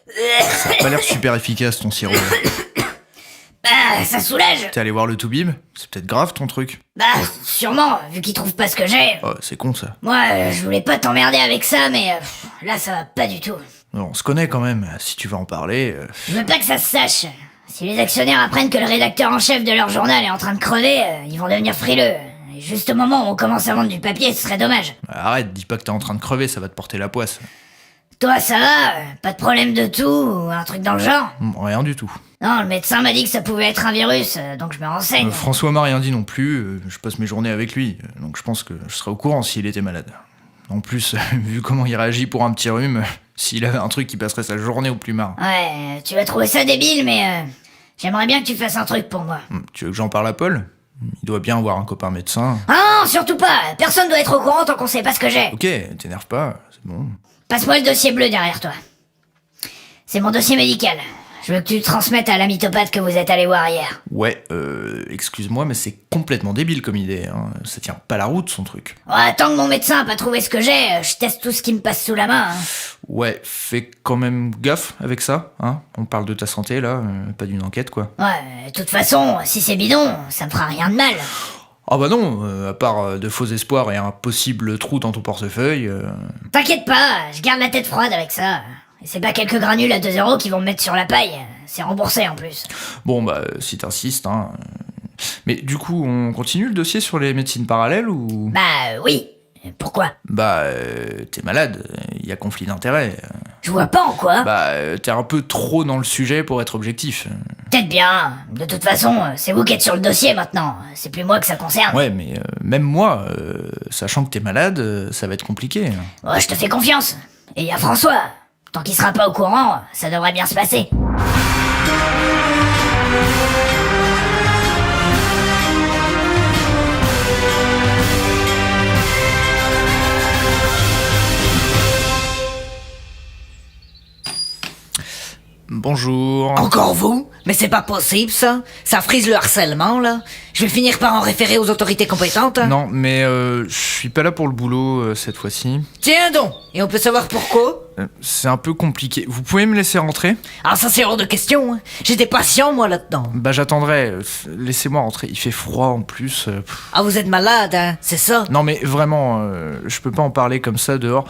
Ça a pas l'air super efficace ton sirop. Bah, ça soulage. T'es allé voir le Toubib? C'est peut-être grave ton truc. Bah, sûrement, vu qu'il trouve pas ce que j'ai. Oh, c'est con ça. Moi, je voulais pas t'emmerder avec ça, mais là, ça va pas du tout. On se connaît quand même, si tu veux en parler. Je veux pas que ça se sache. Si les actionnaires apprennent que le rédacteur en chef de leur journal est en train de crever, ils vont devenir frileux. Et juste au moment où on commence à vendre du papier, ce serait dommage. Arrête, dis pas que t'es en train de crever, ça va te porter la poisse. Toi, ça va? Pas de problème de tout ou un truc dans le genre? Rien du tout. Non, le médecin m'a dit que ça pouvait être un virus, donc je me renseigne. François m'a rien dit non plus, je passe mes journées avec lui, donc je pense que je serais au courant s'il était malade. En plus, vu comment il réagit pour un petit rhume, s'il avait un truc qui passerait sa journée au plumard. Ouais, tu vas trouver ça débile, mais j'aimerais bien que tu fasses un truc pour moi. Tu veux que j'en parle à Paul? Il doit bien avoir un copain médecin. Ah non, surtout pas. Personne doit être au courant tant qu'on sait pas ce que j'ai. Ok, t'énerve pas, c'est bon. Passe-moi le dossier bleu derrière toi. C'est mon dossier médical. Je veux que tu le transmettes à la mythopathe que vous êtes allé voir hier. Ouais, excuse-moi, mais c'est complètement débile comme idée, hein. Ça tient pas la route, son truc. Ouais, tant que mon médecin a pas trouvé ce que j'ai, je teste tout ce qui me passe sous la main. Hein. Ouais, fais quand même gaffe avec ça, hein. On parle de ta santé, là, pas d'une enquête, quoi. Ouais, de toute façon, si c'est bidon, ça me fera rien de mal. Ah bah non, à part de faux espoirs et un possible trou dans ton portefeuille... T'inquiète pas, je garde la tête froide avec ça. Et c'est pas quelques granules à 2 € qui vont me mettre sur la paille. C'est remboursé en plus. Bon bah, si t'insistes, hein... Mais du coup, on continue le dossier sur les médecines parallèles ou... Bah oui. Pourquoi? Bah, t'es malade, il y a conflit d'intérêts. Je vois pas en quoi. Bah, t'es un peu trop dans le sujet pour être objectif. Peut-être bien. De toute façon, c'est vous qui êtes sur le dossier maintenant. C'est plus moi que ça concerne. Ouais, mais même moi, sachant que t'es malade, ça va être compliqué. Oh, je te fais confiance. Et y a François. Tant qu'il sera pas au courant, ça devrait bien se passer. Bonjour. Encore vous? Mais c'est pas possible, ça. Ça frise le harcèlement, là. Je vais finir par en référer aux autorités compétentes. Non, mais je suis pas là pour le boulot cette fois-ci. Tiens donc. Et on peut savoir pourquoi? C'est un peu compliqué. Vous pouvez me laisser rentrer? Ah, ça c'est hors de question. Hein. J'étais patient, moi, là-dedans. Bah j'attendrai. Laissez-moi rentrer. Il fait froid en plus. Ah, vous êtes malade, hein, c'est ça? Non mais vraiment, je peux pas en parler comme ça dehors.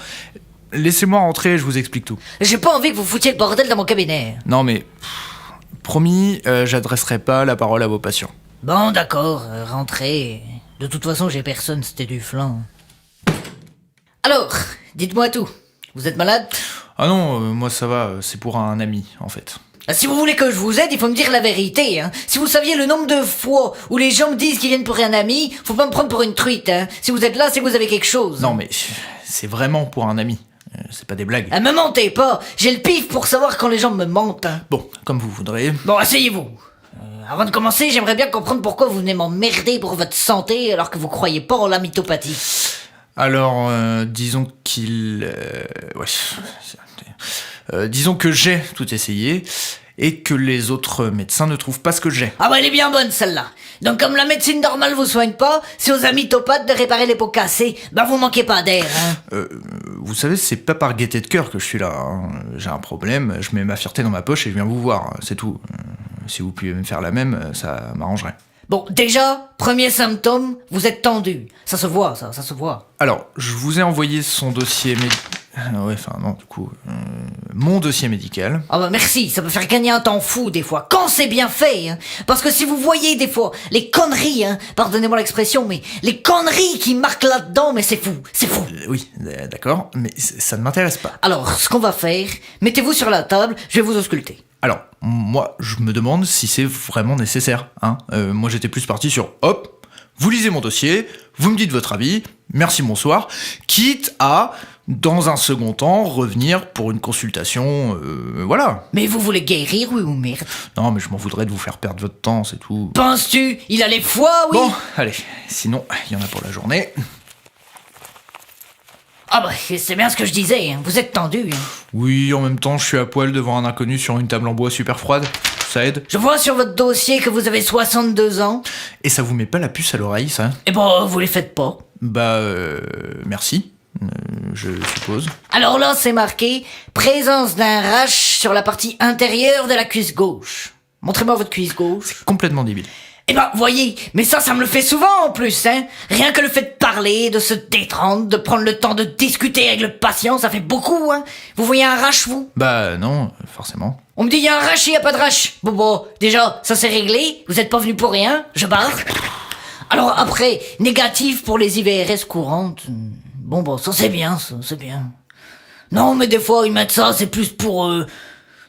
Laissez-moi rentrer, je vous explique tout. J'ai pas envie que vous foutiez le bordel dans mon cabinet. Non mais... promis, j'adresserai pas la parole à vos patients. Bon, d'accord, rentrez. De toute façon, j'ai personne, c'était du flan. Alors, dites-moi tout. Vous êtes malade? Ah non, moi ça va, c'est pour un ami, en fait. Si vous voulez que je vous aide, il faut me dire la vérité, hein. Si vous saviez le nombre de fois où les gens me disent qu'ils viennent pour un ami, faut pas me prendre pour une truite, hein. Si vous êtes là, c'est que vous avez quelque chose. Non mais, c'est vraiment pour un ami. C'est pas des blagues. Me mentez pas. J'ai le pif pour savoir quand les gens me mentent. Hein. Bon, comme vous voudrez. Bon, asseyez-vous. Avant de commencer, j'aimerais bien comprendre pourquoi vous venez m'emmerder pour votre santé alors que vous croyez pas en la mythopathie. Alors, disons disons que j'ai tout essayé et que les autres médecins ne trouvent pas ce que j'ai. Ah bah elle est bien bonne celle-là. Donc comme la médecine normale vous soigne pas, c'est aux mythopathes de réparer les pots cassés. Bah vous manquez pas d'air, hein. Vous savez, c'est pas par gaieté de cœur que je suis là, hein. J'ai un problème, je mets ma fierté dans ma poche et je viens vous voir, c'est tout. Si vous pouviez me faire la même, ça m'arrangerait. Bon, déjà, premier symptôme, vous êtes tendu. Ça se voit, ça se voit. Alors, je vous ai envoyé son dossier mon dossier médical. Ah bah merci, ça peut faire gagner un temps fou des fois, quand c'est bien fait, hein. Parce que si vous voyez des fois les conneries, hein, pardonnez-moi l'expression, mais les conneries qui marquent là-dedans, mais c'est fou, c'est fou. Oui, d'accord, mais ça ne m'intéresse pas. Alors, ce qu'on va faire, mettez-vous sur la table, je vais vous ausculter. Alors, moi, je me demande si c'est vraiment nécessaire, hein. Moi, j'étais plus parti sur, hop, vous lisez mon dossier, vous me dites votre avis, merci, bonsoir, quitte à, dans un second temps, revenir pour une consultation, voilà. Mais vous voulez guérir, oui ou merde? Non, mais je m'en voudrais de vous faire perdre votre temps, c'est tout. Penses-tu? Il a les foies, oui? Bon, allez, sinon, il y en a pour la journée. Ah bah, c'est bien ce que je disais, hein. Vous êtes tendu, hein. Oui, en même temps, je suis à poil devant un inconnu sur une table en bois super froide. Ça aide. Je vois sur votre dossier que vous avez 62 ans. Et ça vous met pas la puce à l'oreille, ça? Eh ben, vous les faites pas. Bah, merci. je suppose. Alors là, c'est marqué présence d'un rash sur la partie intérieure de la cuisse gauche. Montrez-moi votre cuisse gauche. Complètement débile. Eh ben, voyez, mais ça me le fait souvent en plus, hein. Rien que le fait de parler, de se détendre, de prendre le temps de discuter avec le patient, ça fait beaucoup, hein. Vous voyez un rash, vous? Bah non, forcément. On me dit il y a un rash et il y a pas de rash. Bon, déjà, ça c'est réglé, vous êtes pas venu pour rien, je barre. Alors après, négatif pour les IVRS courantes. Bon, ça c'est bien, ça, c'est bien. Non, mais des fois, ils mettent ça, c'est plus pour...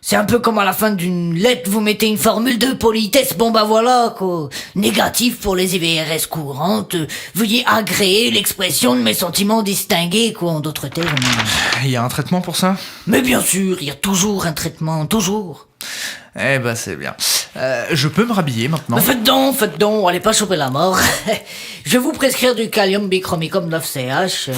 C'est un peu comme à la fin d'une lettre, vous mettez une formule de politesse, bon bah voilà, quoi. Négatif pour les IVRS courantes, veuillez agréer l'expression de mes sentiments distingués, quoi, en d'autres termes. Il y a un traitement pour ça? Mais bien sûr, il y a toujours un traitement, toujours. Eh ben c'est bien. Je peux me rhabiller maintenant? Mais faites donc, allez pas choper la mort. Je vais vous prescrire du Kalium bichromicum 9CH.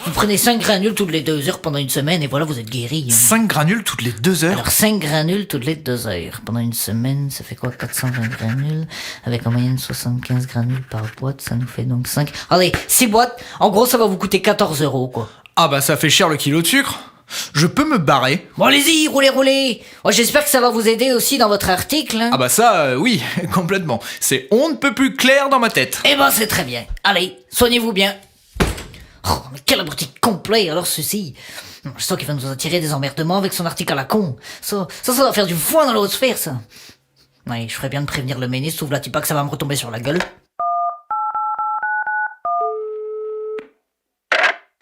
Vous prenez 5 granules toutes les 2 heures pendant une semaine et voilà, vous êtes guéri. 5 granules toutes les 2 heures? Alors 5 granules toutes les 2 heures. Pendant une semaine, ça fait quoi? 420 granules. Avec en moyenne 75 granules par boîte, ça nous fait donc 5. Allez, 6 boîtes. En gros, ça va vous coûter 14 €, quoi. Ah bah ça fait cher le kilo de sucre. Je peux me barrer? Bon, allez-y, roulez. Oh, j'espère que ça va vous aider aussi dans votre article, hein. Ah bah ça, oui, complètement. C'est on ne peut plus clair dans ma tête. Eh ben, c'est très bien. Allez, soignez-vous bien. Oh, mais quel abruti complet, alors ceci. Je sens qu'il va nous attirer des emmerdements avec son article à la con. Ça va faire du foin dans la haute sphère, ça. Ouais, je ferais bien de prévenir le ministre, ouvre la pas que ça va me retomber sur la gueule.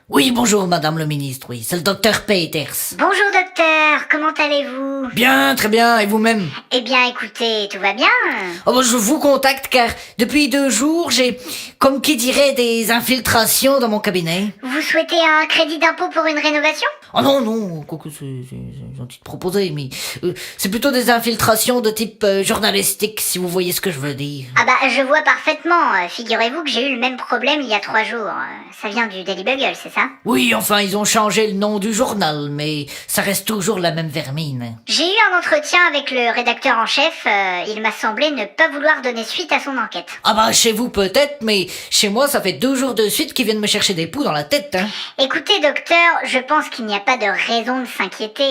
Oui, bonjour, madame le ministre, oui, c'est le docteur Peters. Bonjour docteur, comment allez-vous? Bien, très bien, et vous-même? Eh bien écoutez, tout va bien? Oh, bah, je vous contacte car depuis 2 jours, j'ai, comme qui dirait, des infiltrations dans mon cabinet. Vous souhaitez un crédit d'impôt pour une rénovation? Oh non, quoique c'est gentil de proposer, mais c'est plutôt des infiltrations de type journalistique, si vous voyez ce que je veux dire. Ah bah je vois parfaitement, figurez-vous que j'ai eu le même problème il y a 3 jours. Ça vient du Daily Bugle, c'est ça? Oui, enfin, ils ont changé le nom du journal, mais ça reste toujours la même vermine. J'ai eu un entretien avec le rédacteur en chef, il m'a semblé ne pas vouloir donner suite à son enquête. Ah bah chez vous peut-être, mais chez moi ça fait 2 jours de suite qu'ils viennent me chercher des poux dans la tête, hein. Écoutez docteur, je pense qu'il n'y a pas de raison de s'inquiéter,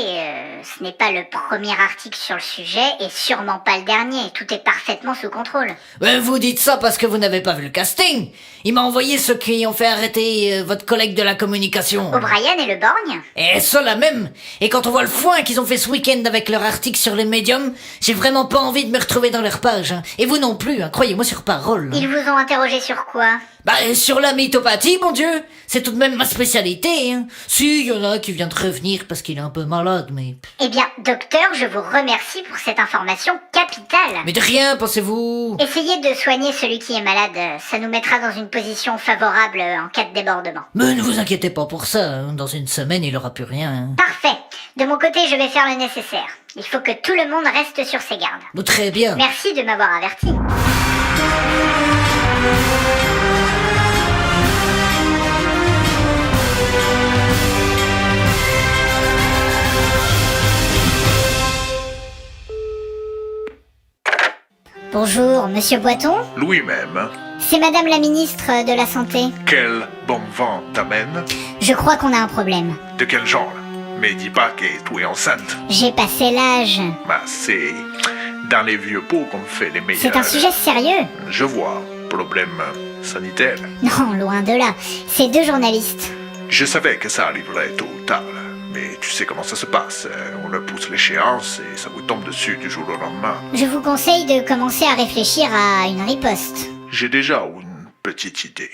ce n'est pas le premier article sur le sujet et sûrement pas le dernier, tout est parfaitement sous contrôle. Vous dites ça parce que vous n'avez pas vu le casting. Il m'a envoyé ceux qui ont fait arrêter votre collègue de la communication. O'Brien et Le Borgne? Et ça la même. Et quand on voit le foin qu'ils ont fait ce week-end avec leur article sur les médiums, j'ai vraiment pas envie de me retrouver dans leur page, hein. Et vous non plus, hein, croyez-moi sur parole. Ils vous ont interrogé sur quoi? Sur la mythopathie, mon Dieu. C'est tout de même ma spécialité, hein. Si, il y en a qui vient de revenir parce qu'il est un peu malade, mais... Eh bien, docteur, je vous remercie pour cette information capitale. Mais de rien, pensez-vous. Essayez de soigner celui qui est malade, ça nous mettra dans une position favorable en cas de débordement. Mais ne vous inquiétez pas pour ça, hein. Dans une semaine, il aura plus rien, hein. Parfait. De mon côté, je vais faire le nécessaire. Il faut que tout le monde reste sur ses gardes. Bon, très bien. Merci de m'avoir averti. Bonjour, monsieur Boiton? Lui-même. C'est madame la ministre de la Santé. Quel bon vent t'amène? Je crois qu'on a un problème. De quel genre? Mais dis pas que tu es enceinte. J'ai passé l'âge. Bah, c'est dans les vieux pots qu'on fait les meilleurs. C'est un sujet sérieux. Je vois. Problème sanitaire. Non, loin de là. C'est 2 journalistes. Je savais que ça arriverait tôt ou tard. Mais tu sais comment ça se passe. On leur pousse l'échéance et ça vous tombe dessus du jour au lendemain. Je vous conseille de commencer à réfléchir à une riposte. J'ai déjà une petite idée.